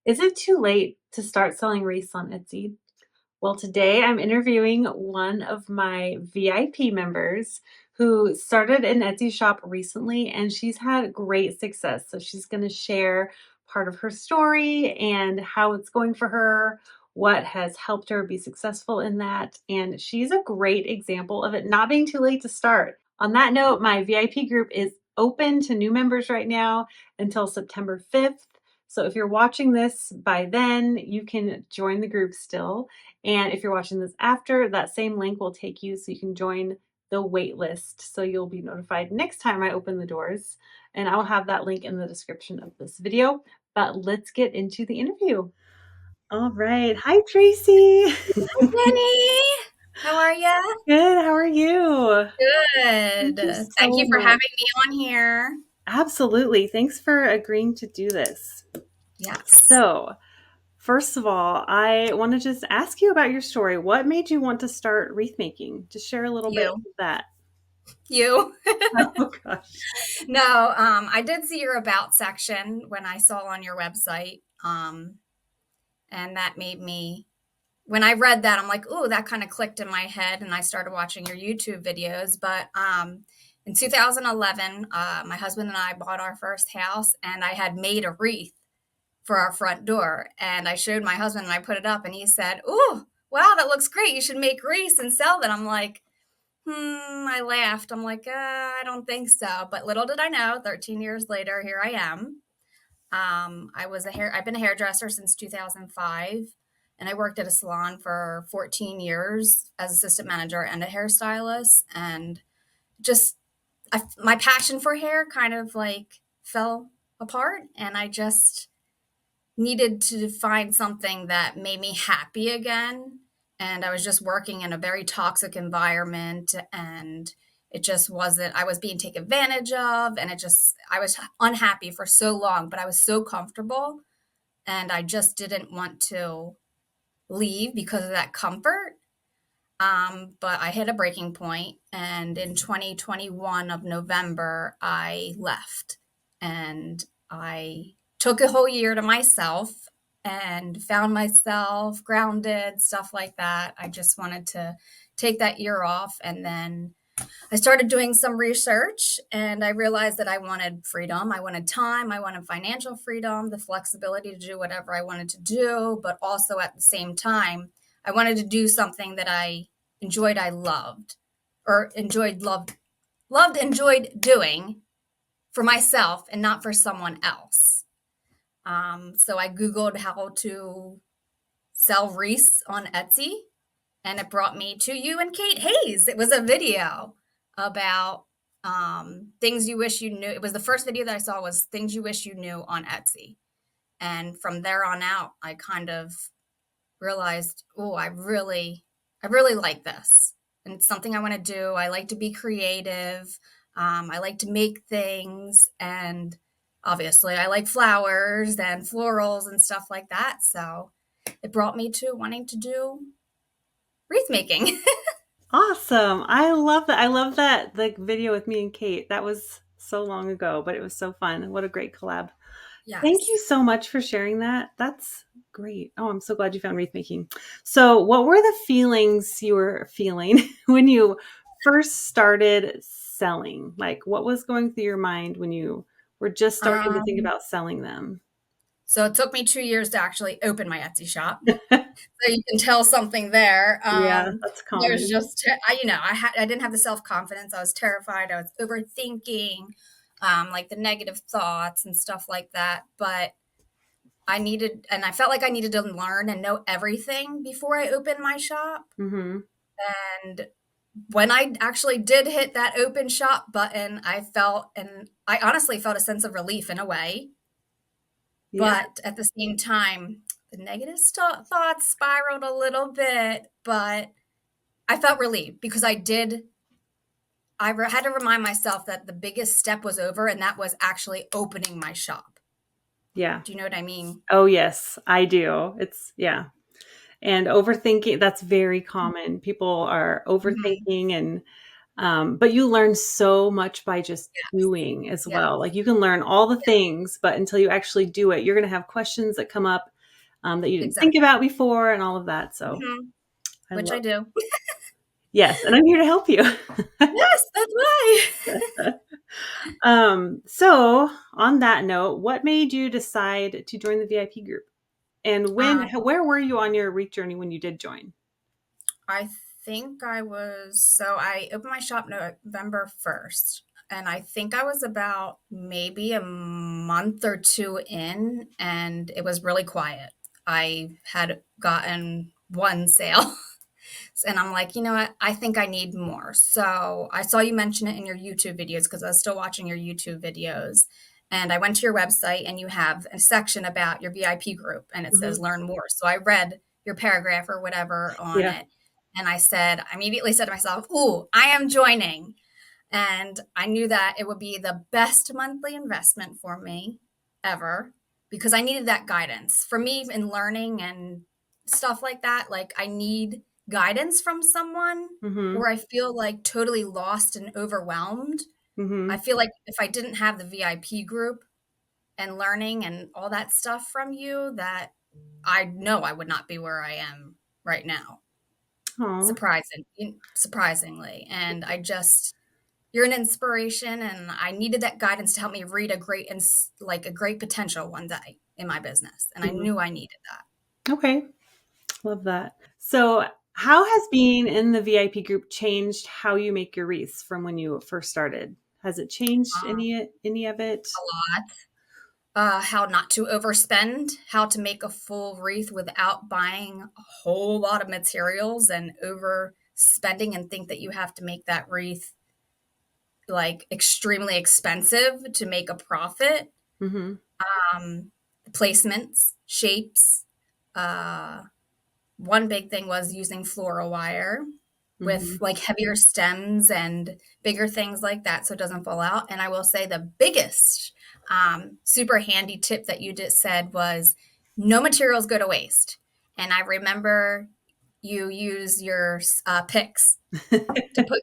Is it too late to start selling wreaths on Etsy? Well, today I'm interviewing one of my VIP members who started an Etsy shop recently and she's had great success. So she's going to share part of her story and how it's going for her, what has helped her be successful in that. And she's a great example of it not being too late to start. On that note, my VIP group is open to new members right now until September 5th. So if you're watching this by then, you can join the group still. And if you're watching this after, that same link will take you so you can join the wait list. So you'll be notified next time I open the doors. And I'll have that link in the description of this video. But let's get into the interview. All right. Hi, Tracy. Jenny, how are you? Good. How are you? Good. Thank you Thank so you for much. having me on here. Absolutely. Thanks for agreeing to do this. Yes. So, first of all, I want to just ask you about your story. What made you want to start wreath making? Just share a little bit You. of that. You. Oh gosh. No, I did see your about section when I saw on your website. And that made me, when I read that, I'm like, oh, that kind of clicked in my head. And I started watching your YouTube videos. But in 2011, my husband and I bought our first house, and I had made a wreath for our front door. And I showed my husband and I put it up, and he said, "Oh, wow, that looks great. You should make wreaths and sell them." I'm like, I laughed. I'm like, I don't think so. But little did I know, 13 years later, here I am. I've been a hairdresser since 2005, and I worked at a salon for 14 years as assistant manager and a hairstylist. And just my passion for hair kind of like fell apart, and I just needed to find something that made me happy again. And I was just working in a very toxic environment, and it just wasn't, I was being taken advantage of, and I was unhappy for so long, but I was so comfortable, and I just didn't want to leave because of that comfort. But I hit a breaking point, and in 2021 of November, I left, and I took a whole year to myself and found myself grounded, stuff like that. I just wanted to take that year off, and then I started doing some research, and I realized that I wanted freedom. I wanted time. I wanted financial freedom, the flexibility to do whatever I wanted to do, but also at the same time, I wanted to do something that I enjoyed, I loved, or enjoyed doing for myself and not for someone else. So I Googled how to sell wreaths on Etsy, and it brought me to you and Kate Hayes. It was a video about things you wish you knew. It was the first video that I saw, was things you wish you knew on Etsy. And from there on out, I kind of realized, oh, I really like this. And it's something I want to do. I like to be creative. I like to make things. And obviously, I like flowers and florals and stuff like that. So it brought me to wanting to do wreath making. Awesome. I love that. I love that the video with me and Kate. That was so long ago, but it was so fun. What a great collab. Thank you Yes. so much for sharing that. That's great. Oh, I'm so glad you found wreath making. So, what were the feelings you were feeling when you first started selling? Like, what was going through your mind when you were just starting to think Um, about selling them? so it took me 2 years to actually open my Etsy shop. So you can tell something there. Yeah, that's There's common. just, I didn't have the self confidence. I was terrified. I was overthinking, like the negative thoughts and stuff like that. But I felt like I needed to learn and know everything before I opened my shop. Mm-hmm. And when I actually did hit that open shop button, I honestly felt a sense of relief in a way. Yeah. But at the same time, the negative thoughts spiraled a little bit, but I felt relieved because had to remind myself that the biggest step was over, and that was actually opening my shop. Yeah. Do you know what I mean? Oh, yes, I do. Yeah. And overthinking, that's very common. People are Mhm. overthinking and But you learn so much by just Yes. doing as Yes. well. Like you can learn all the Yes. things, but until you actually do it, you're going to have questions that come up that you didn't think Exactly. about before and all of that. So I Which I love, do. yes. And I'm here to help you. Yes, that's why. So on that note, what made you decide to join the VIP group? And Um, where were you on your Wreath journey when you did join? I think I opened my shop November 1st, and I think I was about maybe a month or two in, and it was really quiet. I had gotten one sale. And I'm like, you know what? I think I need more. So I saw you mention it in your YouTube videos because I was still watching your YouTube videos. And I went to your website and you have a section about your VIP group and it says Hmm. learn more. So I read your paragraph or whatever on Yeah. it. And I immediately said to myself, ooh, I am joining. And I knew that it would be the best monthly investment for me ever because I needed that guidance. For me in learning and stuff like that, like I need guidance from someone Hmm. or I feel like totally lost and overwhelmed. I Hmm. feel like if I didn't have the VIP group and learning and all that stuff from you, that I know I would not be where I am right now. Oh. Surprisingly. And you're an inspiration and I needed that guidance to help me read a great potential one day in my business and I Mhm. knew I needed that. Okay. Love that. So, how has being in the VIP group changed how you make your wreaths from when you first started? Has it changed um, any of it? a lot. How not to overspend, how to make a full wreath without buying a whole lot of materials and overspending and think that you have to make that wreath like extremely expensive to make a profit. Mhm. um, Placements, shapes. uh, One big thing was using floral wire with Mhm. like heavier stems and bigger things like that so it doesn't fall out. And I will say the biggest super handy tip that you just said was no materials go to waste. And I remember you use your picks to put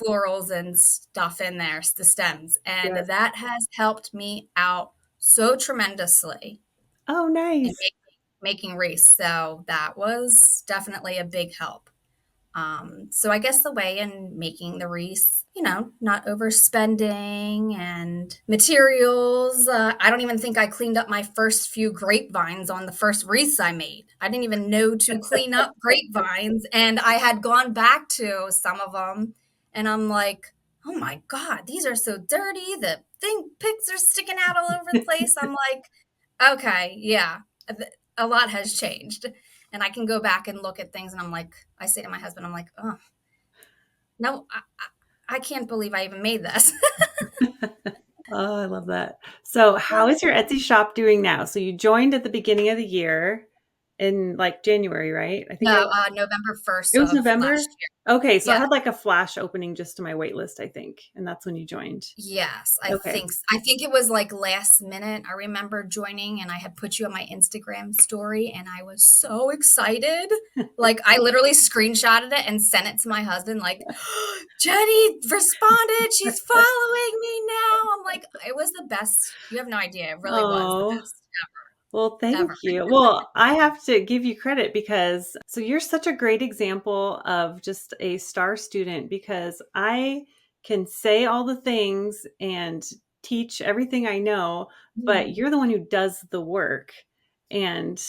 florals and stuff in there, the stems. And Yes. that has helped me out so tremendously Oh, in nice. making wreaths. So that was definitely a big help. So I guess the way in making the wreaths, not overspending and materials. I don't even think I cleaned up my first few grapevines on the first wreaths I made. I didn't even know to clean up grapevines, and I had gone back to some of them, and I'm like, oh my god, these are so dirty. The thing picks are sticking out all over the place. I'm like, okay, yeah, a lot has changed. And I can go back and look at things and I say to my husband, I'm like, oh, no, I can't believe I even made this. Oh, I love that. So, how is your Etsy shop doing now? So, you joined at the beginning of the year in like January, right? I think No, November it 1st was of November. last year. Okay, so I Yeah. had like a flash opening just to my wait list, I think, and that's when you joined. Yes, Okay. I think it was like last minute. I remember joining and I had put you on my Instagram story and I was so excited. Like I literally screenshotted it and sent it to my husband like, Jenny responded. She's following me now. I'm like, it was the best. You have no idea. It really was the Oh. best Well, ever. thank you. Well, I have to give you credit because so you're such a great example of just a star student because I can say all the things and teach everything I know, but Mhm. you're the one who does the work. And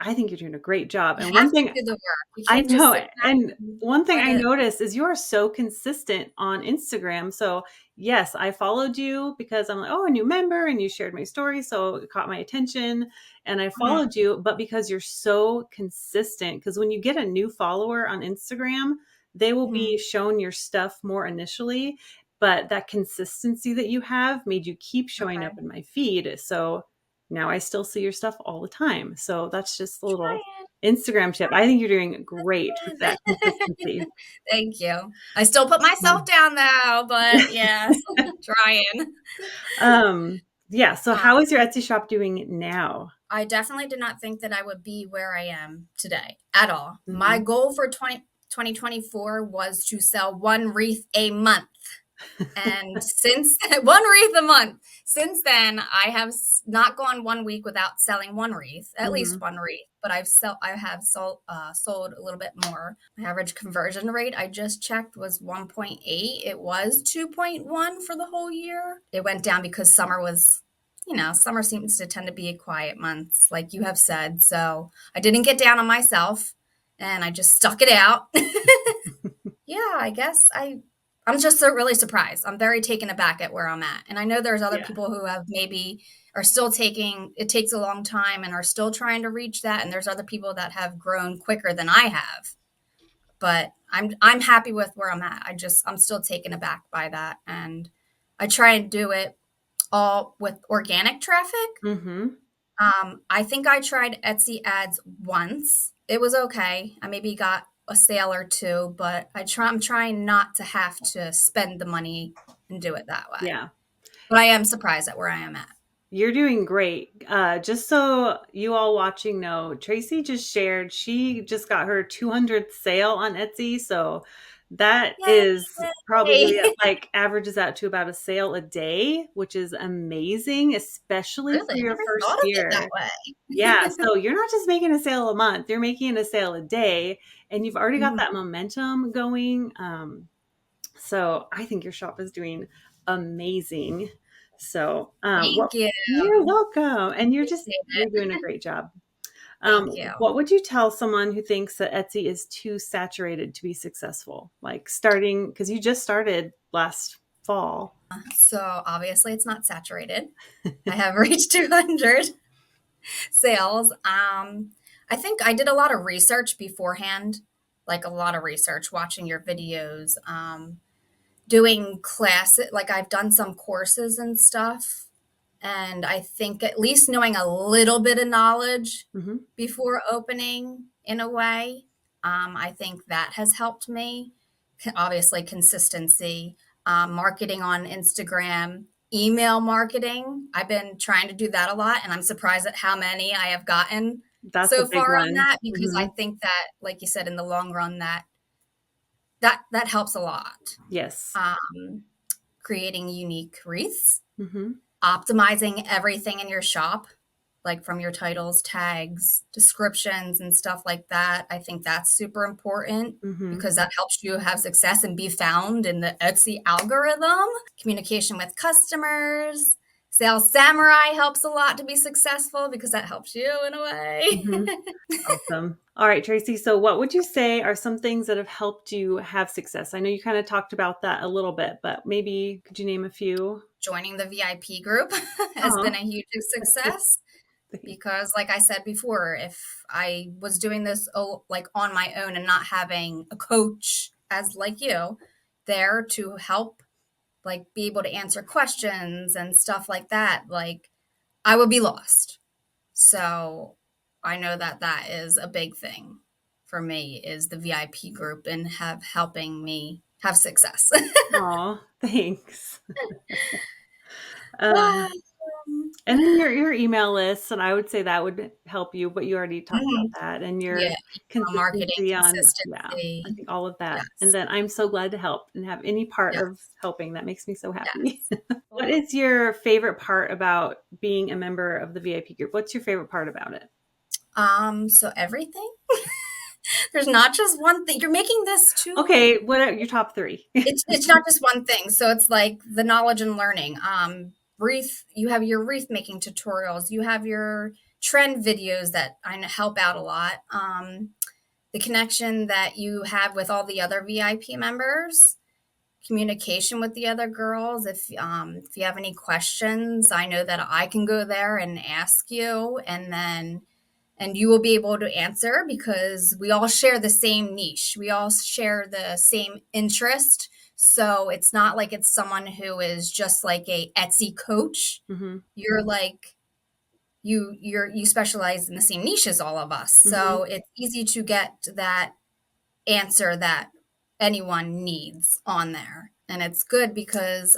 I think you're doing a great job. You And have one to thing do the work. You I can't just know, sit back and and one thing let I it. noticed is you are so consistent on Instagram. So, yes, I followed you because I'm like, "Oh, a new member," and you shared my story, so it caught my attention, and I Mhm, followed you, but because you're so consistent, because when you get a new follower on Instagram, they will be mhm. shown your stuff more initially, but that consistency that you have made you keep showing up Okay. in my feed, so now I still see your stuff all the time. So, that's just a little Trying, Instagram tip. I think you're doing great with that trying. consistency. Thank you. I still put myself Mm. down though, but yes, trying. Um, yeah. So Um, how is your Etsy shop doing now? I definitely did not think that I would be where I am today at all. My Mhm. goal for 20 2024 was to sell one wreath a month. And since one wreath a month, since then, I have not gone 1 week without selling one wreath, at least Mhm. one wreath. But I have sold a little bit more. My average conversion rate I just checked was 1.8. It was 2.1 for the whole year. It went down because summer was, summer seems to tend to be a quiet month, like you have said. So I didn't get down on myself, and I just stuck it out. Yeah, I guess I'm just so really surprised. I'm very taken aback at where I'm at. And I know there's other Yeah. people who have maybe are still taking it takes a long time and are still trying to reach that. And there's other people that have grown quicker than I have. But I'm happy with where I'm at. I'm still taken aback by that. And I try and do it all with organic traffic. Mhm. I think I tried Etsy ads once. It was okay. I maybe got a sale or two, but I'm trying not to have to spend the money and do it that way. Yeah. But I am surprised at where I am at. You're doing great. Just so you all watching know, Tracy just shared she just got her 200th sale on Etsy. So that is probably Yay! like averages out to about a sale a day, which is amazing, especially for Really? I your never first thought of it that year. Yeah. way. So you're not just making a sale a month, you're making a sale a day, and you've already got Mhm. that momentum going. So I think your shop is doing amazing. So, Thank you. you're welcome. And Appreciate you're it. doing a great job. Thank you. What would you tell someone who thinks that Etsy is too saturated to be successful? Like starting, because you just started last fall. So obviously it's not saturated. I have reached 200 sales. I think I did a lot of research beforehand, like a lot of research, watching your videos, doing classes, like I've done some courses and stuff. And I think at least knowing a little bit of knowledge Hmm. before opening in a way, I think that has helped me. Obviously, consistency, marketing on Instagram, email marketing. I've been trying to do that a lot, and I'm surprised at how many I have gotten That's a so big far on one. that because I Hmm. think that, like you said, in the long run, that helps a lot. Yes. Um, Creating unique wreaths, Hmm. optimizing everything in your shop, like from your titles, tags, descriptions, and stuff like that. I think that's super important Hmm. because that helps you have success and be found in the Etsy algorithm. Communication with customers. Sales Samurai helps a lot to be successful because that helps you in a way. Hmm. Awesome. All right, Tracy. So, what would you say are some things that have helped you have success? I know you kind of talked about that a little bit, but maybe could you name a few? Joining the VIP group has Oh, been a huge success. Because like I said before, if I was doing this like on my own and not having a coach as like you there to help like be able to answer questions and stuff like that, like I would be lost. So I know that that is a big thing for me is the VIP group and have helping me have success. aw, thanks. Um, and then your email list, and I would say that would help you, but you already talked about Mhm. that, and Yeah, your email marketing consistency on, yeah, I consistency. think all of that. And Yes. then I'm so glad to help and have any part of Yes. helping. That makes me so happy. Yes. What is your favorite part about being a member of the VIP group? What's your favorite part about it? So everything? There's not just one thing. You're making this Okay, too. what are your top three? It's not just one thing. So it's like the knowledge and learning. Wreath, you have your wreath making tutorials. You have your trend videos that I know help out a lot. The connection that you have with all the other VIP members, communication with the other girls. If you have any questions, I know that I can go there and ask you, and you will be able to answer because we all share the same niche. We all share the same interest. So it's not like it's someone who is just like a Etsy coach. Hmm. You're like you specialize in the same niche as all of us. Hmm. So it's easy to get that answer that anyone needs on there. And it's good because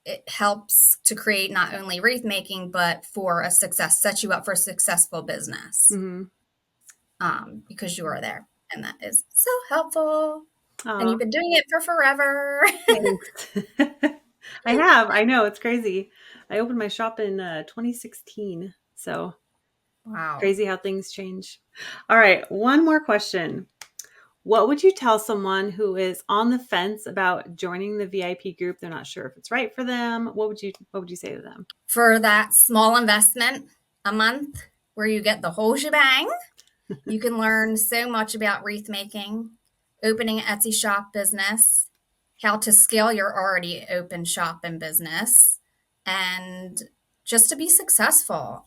it helps to create not only wreath making, but for a success, set you up for a successful business Hmm. because you are there. And that is so helpful. And Oh, you've been doing it for forever. thanks. I have. I know. It's crazy. I opened my shop in 2016. So Wow. crazy how things change. All right. One more question. What would you tell someone who is on the fence about joining the VIP group? They're not sure if it's right for them. What would you say to them? For that small investment a month where you get the whole shebang, you can learn so much about wreath making, opening an Etsy shop business, how to scale your already open shop and business, and just to be successful.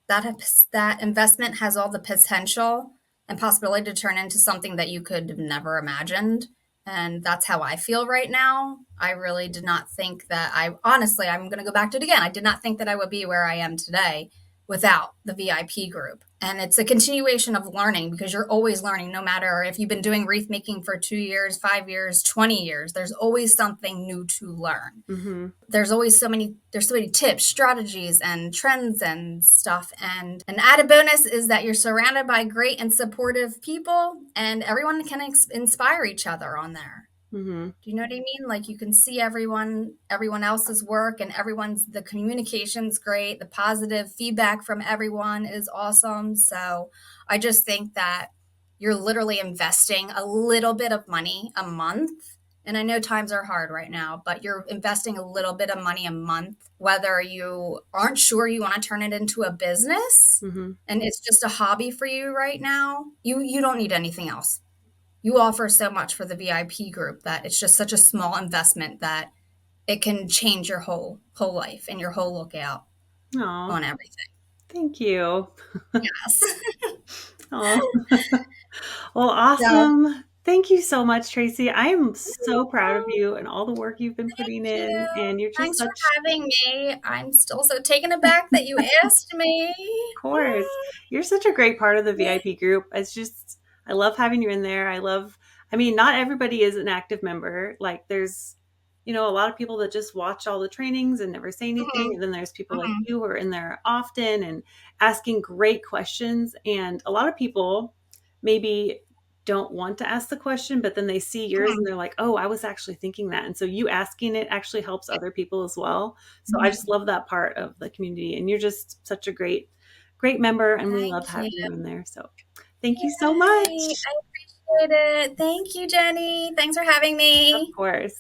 That investment has all the potential and possibility to turn into something that you could have never imagined. And that's how I feel right now. I really did not think that honestly, I'm going to go back to it again. I did not think that I would be where I am today without the VIP group. And it's a continuation of learning because you're always learning, no matter if you've been doing wreath making for 2 years, 5 years, 20 years, there's always something new to learn. Mm-hmm. There's so many tips, strategies, and trends and stuff. And an added bonus is that you're surrounded by great and supportive people, and everyone can inspire each other on there. Mm-hmm. Do you know what I mean? Like you can see everyone else's work, and the communication's great. The positive feedback from everyone is awesome. So I just think that you're literally investing a little bit of money a month. And I know times are hard right now, but you're investing a little bit of money a month, whether you aren't sure you want to turn it into a business Mm-hmm. and it's just a hobby for you right now. You don't need anything else. You offer so much for the VIP group that it's just such a small investment that it can change your whole life and your whole lookout Oh, on everything. thank you. Yes. Oh, well, So awesome. Thank you so much, Tracy. I am so proud of well, you and all the work you've been thank putting you. in. And you're just Thanks for such, having me. I'm still so taken aback that you asked me. of course, you're such a great part of the VIP group. It's just, I love having you in there. I mean, not everybody is an active member. Like there's, a lot of people that just watch all the trainings and never say anything. Mhm, And then there's people like mhm, you who are in there often and asking great questions. And a lot of people maybe don't want to ask the question, but then they see yours and mhm, they're like, oh, I was actually thinking that. And so you asking it actually helps other people as well. So I just mhm. love that part of the community. And you're just such a great member. And we love Thank you. having you in there. So thank you so Yay. much. I appreciate it. Thank you, Jenny. Thanks for having Of me. course.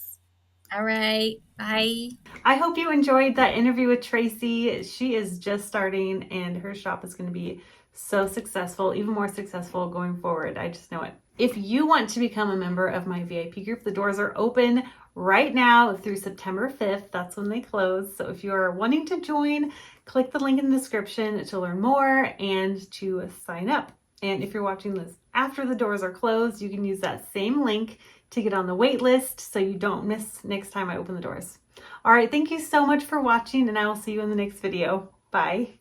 All right. Bye. I hope you enjoyed that interview with Tracy. She is just starting and her shop is going to be so successful, even more successful going forward. I just know it. If you want to become a member of my VIP group, the doors are open right now through September 5th. That's when they close. So if you are wanting to join, click the link in the description to learn more and to sign up. And if you're watching this after the doors are closed, you can use that same link to get on the wait list so you don't miss next time I open the doors. All right, thank you so much for watching, and I will see you in the next video. Bye.